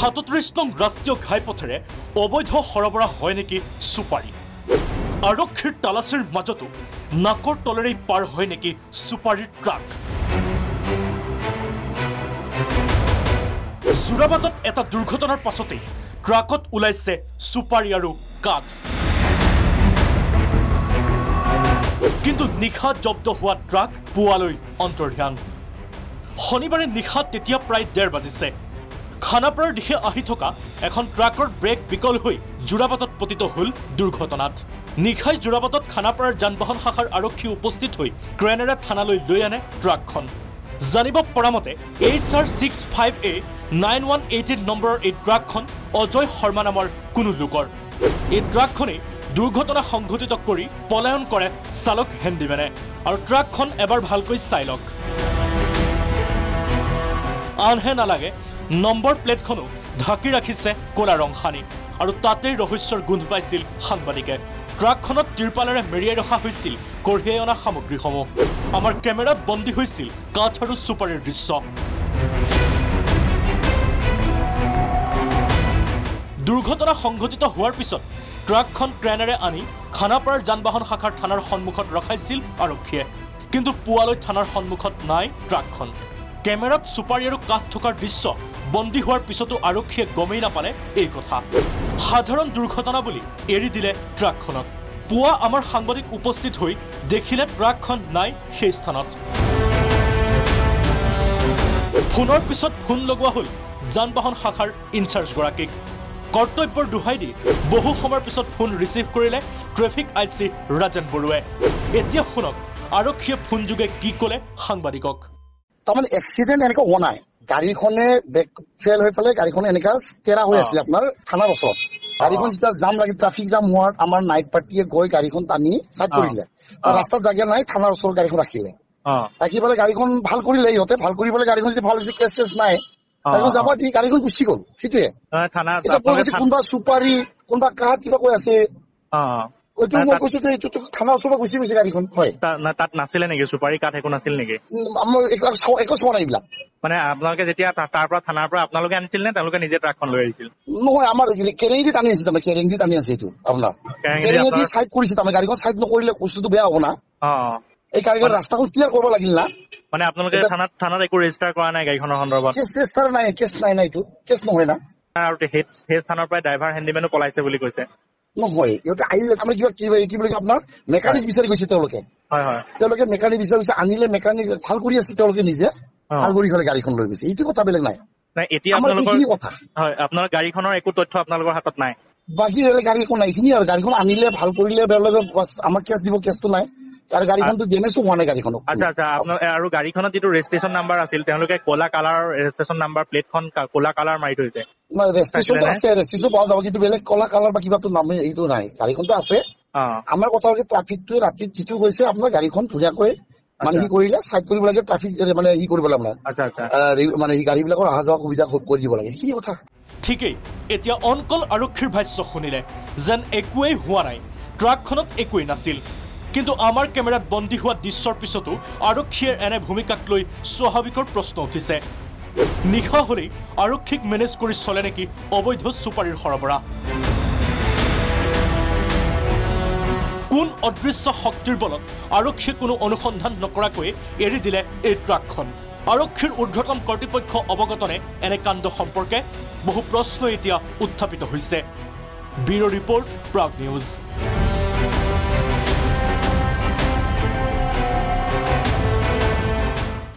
$37 নং ৰাষ্ট্ৰীয় ঘাইপথেৰে অবৈধ সৰবৰাহ হয় নেকি সুপাৰী আৰক্ষীৰ তালাচীৰ মাজতো নাকৰ তলেৰেই পাৰ হয় নেকি সুপাৰীৰ ট্ৰাক যোৰাবাটত এটা দুৰ্ঘটনাৰ পাছতেই ট্ৰাকত ওলাইছে সুপাৰী আৰু কাঠ কিন্তু নিশা জব্দ হোৱা ট্ৰাক পুৱালৈ অন্তৰ্ধান শনিবাৰে নিশা তেতিয়া প্ৰায় 1:30 বাজিছে খানাপাৰাৰ দিশে আহি থকা এখন ট্ৰাকৰ ব্ৰেক বিকল হৈ যোৰাবাটত পতিত হ'ল দুৰ্ঘটনাত নিশাই যোৰাবাটত খানাপাৰাৰ যানবাহন শাখাৰ আৰক্ষী উপস্থিত হৈ ক্ৰেনেৰে থানালৈ লৈ আনে ট্ৰাকখন জানিব পৰা মতে HR65A 9188 নম্বৰৰ এই ট্ৰাকখন অজয় শৰ্মা নামৰ কোনো লোকৰ এই ট্ৰাকখনে দুৰ্ঘটনা সংঘটিত কৰি পলায়ন কৰে চালক হেণ্ডিমেনে আৰু ট্ৰাকখন এবাৰ ভালকৈ চাই লওক আনহে নালাগে নম্বৰ প্লেটখনো ঢাকি ৰাখিছে কোলা ৰং সানি আৰু তাতেই ৰহস্যৰ গোন্ধ পাইছিল সাংবাদিকে ট্ৰাকখনত তিৰপালেৰে মেৰিয়াই ৰখা হৈছিল কঢ়িয়াই অনা সামগ্ৰীসমূহ আমাৰ কেমেৰাত বন্দী হৈছিল কাঠ আৰু সুপাৰীৰ দৃশ্য দুৰ্ঘটনা সংঘটিত হোৱাৰ পিছত ট্ৰাকখন ক্ৰেনেৰে আনি খানাপাৰাৰ যানবাহন শাখাৰ থানাৰ সন্মুখত ৰখাইছিল আৰক্ষীয়ে কিন্তু পুৱালৈ থানাৰ সন্মুখত নাই ট্ৰাকখন কেমেৰাত সুপাৰী আৰু কাঠ থকাৰ দৃশ্য বন্দী হোৱাৰ পিছতো আৰক্ষীয়ে গমেই নাপালে এই কথা সাধাৰণ দুৰ্ঘটনা বুলি এৰি দিলে ট্ৰাকখনক পুৱা আমাৰ সাংবাদিক উপস্থিত হৈ দেখিলে ট্ৰাকখন নাই সেই স্থানত ফোনৰ পিছত ফোন লগোৱা হ'ল যানবাহন শাখাৰ ইনচাৰ্জগৰাকীক কৰ্তব্যৰ দোহাই দি বহু সময়ৰ পিছত ফোন ৰিচিভ কৰিলে ট্ৰেফিক আইচি ৰাজন বৰুৱাই এতিয়া শুনক আৰক্ষীয়ে ফোন যোগে কি ক'লে সাংবাদিকক তাৰমানে এক্সিডেণ্ট এনেকুৱা হোৱা নাই গাড়ীখনে ব্ৰেক ফেল হৈ পেলাই গাড়ীখন এনেকুৱা তেৰা হৈ আছিল আপোনাৰ থানাৰ ওচৰত গাড়ীখন যেতিয়া জাম লাগি ট্ৰাফিক জাম হোৱাত আমাৰ নাইট পাৰ্টিয়ে গৈ গাড়ীখন টানি চাইড কৰিলে ৰাস্তাত জাগা নাই থানাৰ ওচৰত গাড়ীখন ৰাখিলে ৰাখি পেলাই গাড়ীখন ভাল কৰিলে ইহঁতে ভাল কৰি পেলাই গাড়ীখন যদি ভাল হৈছে কেছ চেছ নাই গাড়ীখন যাব দি গাড়ীখন গুচি গ'ল সেইটোৱে কোনোবা চুপাৰী কোনোবা কাঠ কিবা কৈ আছে এইটো মই কৈছো যে এইটো থানাৰ ওচৰৰ গুচি গৈছে গাড়ীখন হয় তাত নাছিলে নেকি চুপাৰী কাঠ একো নাছিল নেকি একো চোৱা নাই এইবিলাক মানে আপোনালোকে যেতিয়া তাৰ পৰা থানাৰ পৰা আপোনালোকে আনিছিল নে তেওঁলোকে নিজে ট্ৰাকখন লৈ আহিছিল নহয় আমাৰ কেৰেঙি দি টানি আছে তাৰমানে কেৰেঙি দি টানি আছে এইটো আপোনাৰ কেৰেঙি দি চাইড কৰিছে তাৰমানে গাড়ীখন চাইড নকৰিলে বস্তুটো বেয়া হ'ব না এই গাড়ীখন ৰাস্তাখন ক্লিয়াৰ কৰিব লাগিল না মানে আপোনালোকে থানাত একো ৰেজিষ্টাৰ কৰা নাই গাড়ীখনৰ সন্দৰ্ভত কেছ ৰেজিষ্টাৰ নাই কেছ নাই এইটো কেছ নহয় না আৰু সেই স্থানৰ পৰাই ড্ৰাইভাৰ হেণ্ডিমেনো পলাইছে বুলি কৈছে নহয় ইহঁতে আহিলে তাৰমানে কি বুলি আপোনাৰ মেকানিক বিচাৰি গৈছে তেওঁলোকে মেকানিক বিচাৰি আনিলে মেকানিক ভাল কৰি আছে তেওঁলোকে নিজে ভাল কৰি পেলাই গাড়ীখন লৈ গৈছে এইটো কথা বেলেগ নাই এতিয়া আপোনাৰ গাড়ীখনৰ একো তথ্য আপোনালোকৰ হাতত নাই বাকী গাড়ী একো নাই এইখিনি আৰু গাড়ীখন আনিলে ভাল কৰিলে আমাক কেছ দিব কেছটো নাই আৰু গাড়ীখনটো ডেমেজো হোৱা নাই গাড়ীখনক আচ্ছা আৰু গাড়ীখনত যিটো ৰেজিষ্ট্ৰেচন নাম্বাৰ আছিল তেওঁলোকে ক'লা কালাৰ ৰেজিষ্ট্ৰেচন নাম্বাৰ প্লেটখন ক'লা কালাৰ মাৰি থৈছে ৰেজিষ্ট্ৰেচনটো আছে ৰেজিষ্ট্ৰেচন পোৱা যাব কিন্তু বেলেগ ক'লা কালাৰ বা কিবাটো নাম এইটো নাই গাড়ীখনটো আছে আমাৰ কথা হ'ল ট্ৰাফিকটো ৰাতি যিটো হৈছে আপোনাৰ গাড়ীখন ধুনীয়াকৈ মানে ই কৰিলে চাইড কৰিব লাগে ট্ৰাফিক মানে ই কৰিব লাগে আপোনাৰ মানে গাড়ীবিলাকৰ অহা যোৱা সুবিধা কৰি দিব লাগে কি কথা ঠিকেই এতিয়া অনকল আৰক্ষীৰ ভাষ্য শুনিলে যেন একোৱেই হোৱা নাই ট্ৰাকখনত একোৱেই নাছিল কিন্তু আমাৰ কেমেৰাত বন্দী হোৱা দৃশ্যৰ পিছতো আৰক্ষীয়ে এনে ভূমিকাক লৈ স্বাভাৱিকৰ প্ৰশ্ন উঠিছে নিশা হ'লেই আৰক্ষীক মেনেজ কৰি চলে নেকি অবৈধ সুপাৰীৰ সৰবৰাহ কোন অদৃশ্য শক্তিৰ বলত আৰক্ষীয়ে কোনো অনুসন্ধান নকৰাকৈ এৰি দিলে এই ট্ৰাকখন আৰক্ষীৰ ঊৰ্ধ্বতম কৰ্তৃপক্ষ অৱগতনে এনে কাণ্ড সম্পৰ্কে বহু প্ৰশ্ন এতিয়া উত্থাপিত হৈছে ব্যুৰ ৰিপৰ্ট প্ৰাগ নিউজ